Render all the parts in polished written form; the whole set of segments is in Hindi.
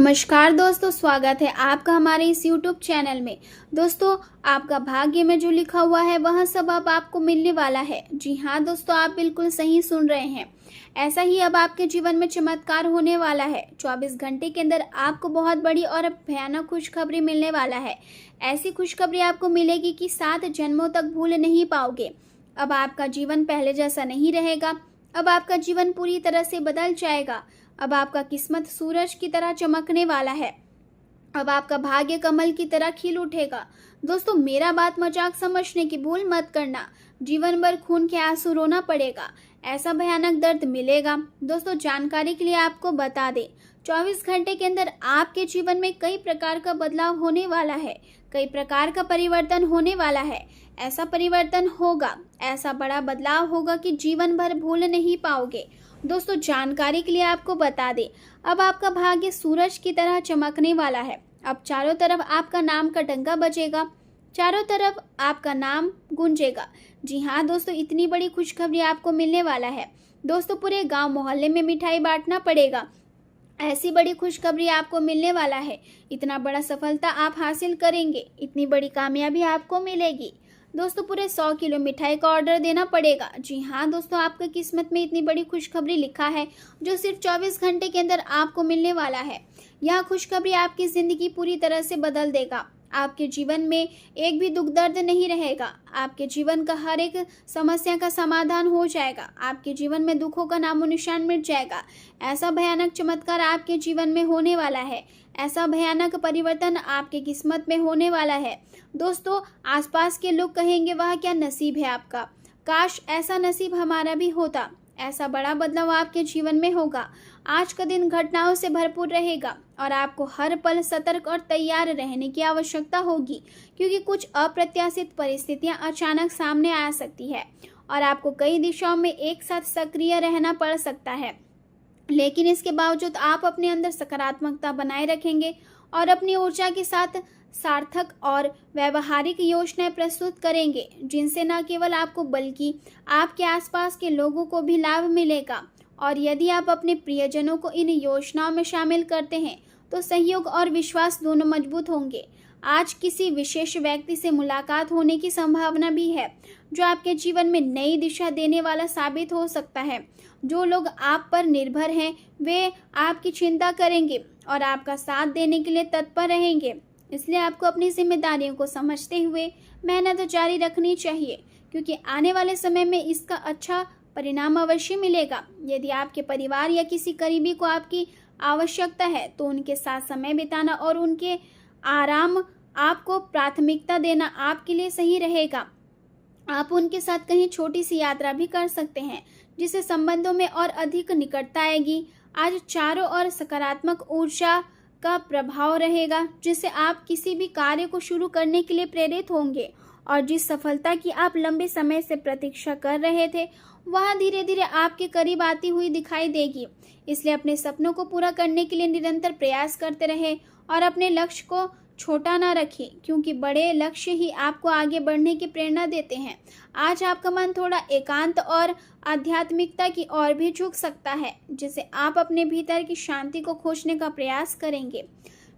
नमस्कार दोस्तों, स्वागत है आपका हमारे इस YouTube चैनल में। दोस्तों, आपका भाग्य में जो लिखा हुआ है वह सब अब आपको मिलने वाला है। जी हाँ दोस्तों, आप बिल्कुल सही सुन रहे हैं। ऐसा ही अब आपके जीवन में चमत्कार होने वाला है। 24 घंटे के अंदर आपको बहुत बड़ी और भयानक खुशखबरी मिलने वाला है। ऐसी खुशखबरी आपको मिलेगी कि 7 जन्मों तक भूल नहीं पाओगे। अब आपका जीवन पहले जैसा नहीं रहेगा। अब आपका जीवन पूरी तरह से बदल जाएगा। अब आपका किस्मत सूरज की तरह चमकने वाला है। अब आपका भाग्य कमल की तरह खिल उठेगा। दोस्तों, मेरा बात मजाक समझने की भूल मत करना। जीवन भर खून के आंसू रोना पड़ेगा। ऐसा भयानक दर्द मिलेगा। दोस्तों, जानकारी के लिए आपको बता दें, 24 घंटे के अंदर आपके जीवन में कई प्रकार का बदलाव होने वाला है। कई प्रकार का परिवर्तन होने वाला है। ऐसा परिवर्तन होगा, ऐसा बड़ा बदलाव होगा कि जीवन भर भूल नहीं पाओगे। दोस्तों, जानकारी के लिए आपको बता दें, अब आपका भाग्य सूरज की तरह चमकने वाला है। अब चारों तरफ आपका नाम का डंका बजेगा। चारों तरफ आपका नाम गूंजेगा। जी हाँ दोस्तों, इतनी बड़ी खुशखबरी आपको मिलने वाला है। दोस्तों, पूरे गांव मोहल्ले में मिठाई बांटना पड़ेगा। ऐसी बड़ी खुशखबरी आपको मिलने वाला है। इतना बड़ा सफलता आप हासिल करेंगे। इतनी बड़ी कामयाबी आपको मिलेगी। दोस्तों, पूरे 100 किलो मिठाई का ऑर्डर देना पड़ेगा। जी हाँ दोस्तों, आपकी किस्मत में इतनी बड़ी खुशखबरी लिखा है जो सिर्फ 24 घंटे के अंदर आपको मिलने वाला है। यह खुशखबरी आपकी जिंदगी पूरी तरह से बदल देगा। आपके जीवन में एक भी दुख दर्द नहीं रहेगा। आपके जीवन का हर एक समस्या का समाधान हो जाएगा। आपके जीवन में दुखों का नामो निशान मिट जाएगा। ऐसा भयानक चमत्कार आपके जीवन में होने वाला है। ऐसा भयानक परिवर्तन आपके किस्मत में होने वाला है। दोस्तों, आसपास के लोग कहेंगे, वह क्या नसीब है आपका, काश ऐसा नसीब हमारा भी होता। ऐसा बड़ा बदलाव आपके जीवन में होगा। आज का दिन घटनाओं से भरपूर रहेगा और आपको हर पल सतर्क और तैयार रहने की आवश्यकता होगी, क्योंकि कुछ अप्रत्याशित परिस्थितियां अचानक सामने आ सकती है और आपको कई दिशाओं में एक साथ सक्रिय रहना पड़ सकता है। लेकिन इसके बावजूद आप अपने अंदर सकारात्मकता बनाए रखेंगे और अपनी ऊर्जा के साथ सार्थक और व्यवहारिक योजनाएं प्रस्तुत करेंगे, जिनसे न केवल आपको बल्कि आपके आसपास के लोगों को भी लाभ मिलेगा। और यदि आप अपने प्रियजनों को इन योजनाओं में शामिल करते हैं तो सहयोग और विश्वास दोनों मजबूत होंगे। आज किसी विशेष व्यक्ति से मुलाकात होने की संभावना भी है, जो आपके जीवन में नई दिशा देने वाला साबित हो सकता है। जो लोग आप पर निर्भर हैं वे आपकी चिंता करेंगे और आपका साथ देने के लिए तत्पर रहेंगे। इसलिए आपको अपनी जिम्मेदारियों को समझते हुए मेहनत जारी रखनी चाहिए, क्योंकि आने वाले समय में इसका अच्छा परिणाम अवश्य मिलेगा। यदि आपके परिवार या किसी करीबी को आपकी आवश्यकता है तो उनके साथ समय बिताना और उनके आराम आपको प्राथमिकता देना आपके लिए सही रहेगा। आप उनके साथ कहीं छोटी सी यात्रा भी कर सकते हैं, जिससे संबंधों में और अधिक निकटता आएगी। आज चारों ओर सकारात्मक ऊर्जा का प्रभाव रहेगा, जिससे आप किसी भी कार्य को शुरू करने के लिए प्रेरित होंगे और जिस सफलता की आप लंबे समय से प्रतीक्षा कर रहे थे वह धीरे धीरे आपके करीब आती हुई दिखाई देगी। इसलिए अपने सपनों को पूरा करने के लिए निरंतर प्रयास करते रहें और अपने लक्ष्य को छोटा ना रखें, क्योंकि बड़े लक्ष्य ही आपको आगे बढ़ने की प्रेरणा देते हैं। आज आपका मन थोड़ा एकांत और आध्यात्मिकता की ओर भी झुक सकता है, जिससे आप अपने भीतर की शांति को खोजने का प्रयास करेंगे।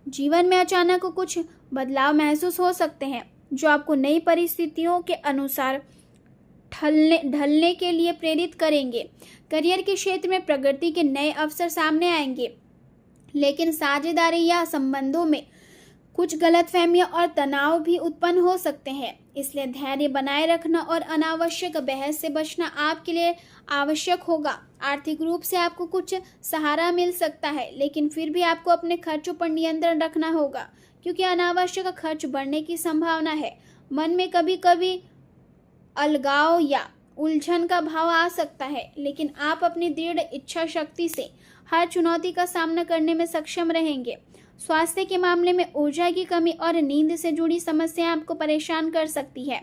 जीवन में अचानक कुछ बदलाव महसूस हो सकते हैं, जो आपको नई परिस्थितियों के अनुसार ढलने के लिए प्रेरित करेंगे। करियर के क्षेत्र में प्रगति के नए अवसर सामने आएंगे, लेकिन साझेदारी या संबंधों में कुछ गलतफहमियां और तनाव भी उत्पन्न हो सकते हैं। इसलिए धैर्य बनाए रखना और अनावश्यक बहस से बचना आपके लिए आवश्यक होगा। आर्थिक रूप से आपको कुछ सहारा मिल सकता है, लेकिन फिर भी आपको अपने खर्चों पर नियंत्रण रखना होगा, क्योंकि अनावश्यक खर्च बढ़ने की संभावना है। मन में कभी कभी अलगाव या उलझन का भाव आ सकता है, लेकिन आप अपनी दृढ़ इच्छा शक्ति से हर चुनौती का सामना करने में सक्षम रहेंगे। स्वास्थ्य के मामले में ऊर्जा की कमी और नींद से जुड़ी समस्याएं आपको परेशान कर सकती है,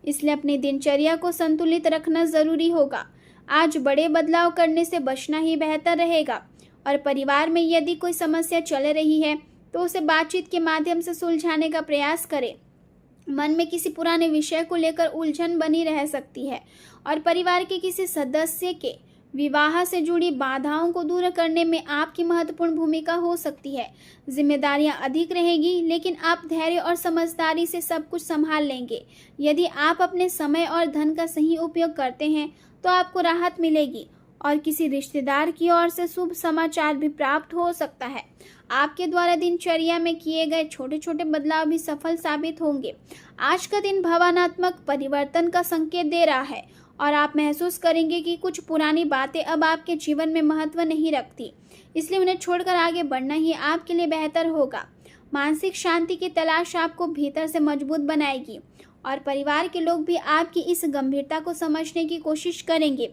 इसलिए अपनी दिनचर्या को संतुलित रखना जरूरी होगा। आज बड़े बदलाव करने से बचना ही बेहतर रहेगा और परिवार में यदि कोई समस्या चल रही है तो उसे बातचीत के माध्यम से सुलझाने का प्रयास करें। मन में किसी पुराने विषय को लेकर उलझन बनी रह सकती है और परिवार के किसी सदस्य के विवाह से जुड़ी बाधाओं को दूर करने में आपकी महत्वपूर्ण भूमिका हो सकती है। जिम्मेदारियां अधिक रहेगी, लेकिन आप धैर्य और समझदारी से सब कुछ संभाल लेंगे। यदि आप अपने समय और धन का सही उपयोग करते हैं तो आपको राहत मिलेगी और किसी रिश्तेदार की ओर से शुभ समाचार भी प्राप्त हो सकता है। आपके द्वारा दिनचर्या में किए गए छोटे छोटे बदलाव भी सफल साबित होंगे। आज का दिन भावनात्मक परिवर्तन का संकेत दे रहा है और आप महसूस करेंगे कि कुछ पुरानी बातें अब आपके जीवन में महत्व नहीं रखती, इसलिए उन्हें छोड़कर आगे बढ़ना ही आपके लिए बेहतर होगा। मानसिक शांति की तलाश आपको भीतर से मजबूत बनाएगी और परिवार के लोग भी आपकी इस गंभीरता को समझने की कोशिश करेंगे।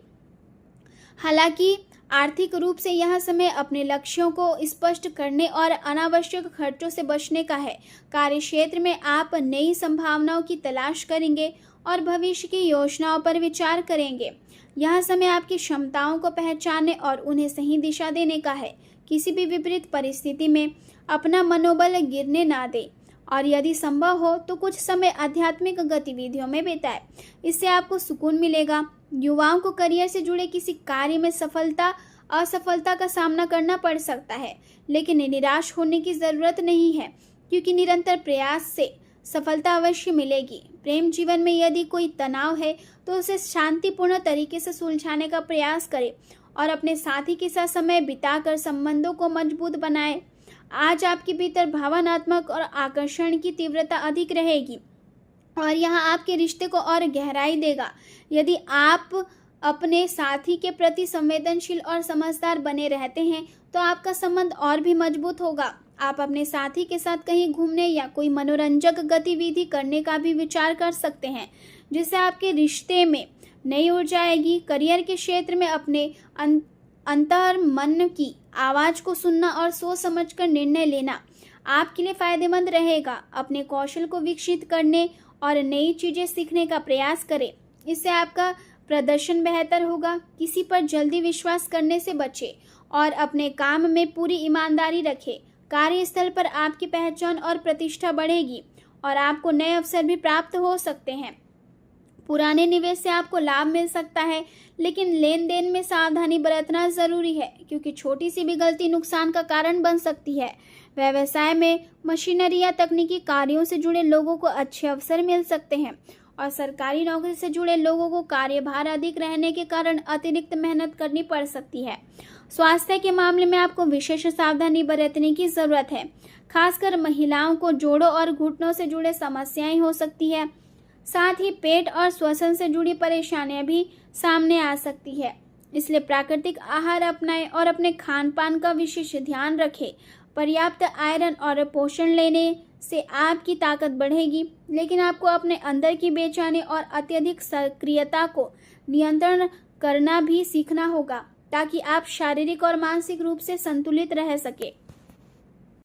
हालांकि आर्थिक रूप से यह समय अपने लक्ष्यों को स्पष्ट करने और अनावश्यक खर्चों से बचने का है। कार्यक्षेत्र में आप नई संभावनाओं की तलाश करेंगे और भविष्य की योजनाओं पर विचार करेंगे। यह समय आपकी क्षमताओं को पहचानने और उन्हें सही दिशा देने का है। किसी भी विपरीत परिस्थिति में अपना मनोबल गिरने ना दें और यदि संभव हो तो कुछ समय आध्यात्मिक गतिविधियों में बिताएं। इससे आपको सुकून मिलेगा। युवाओं को करियर से जुड़े किसी कार्य में असफलता का सामना करना पड़ सकता है, लेकिन निराश होने की जरूरत नहीं है, क्योंकि निरंतर प्रयास से सफलता अवश्य मिलेगी। प्रेम जीवन में यदि कोई तनाव है तो उसे शांतिपूर्ण तरीके से सुलझाने का प्रयास करें और अपने साथी के साथ समय बिताकर संबंधों को मजबूत बनाएं। आज आपके भीतर भावनात्मक और आकर्षण की तीव्रता अधिक रहेगी और यह आपके रिश्ते को और गहराई देगा। यदि आप अपने साथी के प्रति संवेदनशील और समझदार बने रहते हैं तो आपका संबंध और भी मजबूत होगा। आप अपने साथी के साथ कहीं घूमने या कोई मनोरंजक गतिविधि करने का भी विचार कर सकते हैं, जिससे आपके रिश्ते में नई ऊर्जा आएगी। करियर के क्षेत्र में अपने अंतर मन की आवाज़ को सुनना और सोच समझकर निर्णय लेना आपके लिए फायदेमंद रहेगा। अपने कौशल को विकसित करने और नई चीज़ें सीखने का प्रयास करें, इससे आपका प्रदर्शन बेहतर होगा। किसी पर जल्दी विश्वास करने से बचें और अपने काम में पूरी ईमानदारी रखें। कार्यस्थल पर आपकी पहचान और प्रतिष्ठा बढ़ेगी और आपको नए अवसर भी प्राप्त हो सकते हैं। पुराने निवेश से आपको लाभ मिल सकता है, लेकिन लेन देन में सावधानी बरतना जरूरी है, क्योंकि छोटी सी भी गलती नुकसान का कारण बन सकती है। व्यवसाय में मशीनरी या तकनीकी कार्यों से जुड़े लोगों को अच्छे अवसर मिल सकते हैं और सरकारी नौकरी से जुड़े लोगों को कार्यभार अधिक रहने के कारण अतिरिक्त मेहनत करनी पड़ सकती है। स्वास्थ्य के मामले में आपको विशेष सावधानी बरतने की जरूरत है। खासकर महिलाओं को जोड़ों और घुटनों से जुड़े समस्याएं हो सकती है। साथ ही पेट और श्वसन से जुड़ी परेशानियां भी सामने आ सकती है, इसलिए प्राकृतिक आहार अपनाएं और अपने खान पान का विशेष ध्यान रखें। पर्याप्त आयरन और पोषण लेने से आपकी ताकत बढ़ेगी, लेकिन आपको अपने अंदर की बेचैनी और अत्यधिक सक्रियता को नियंत्रण करना भी सीखना होगा, ताकि आप शारीरिक और मानसिक रूप से संतुलित रह सके।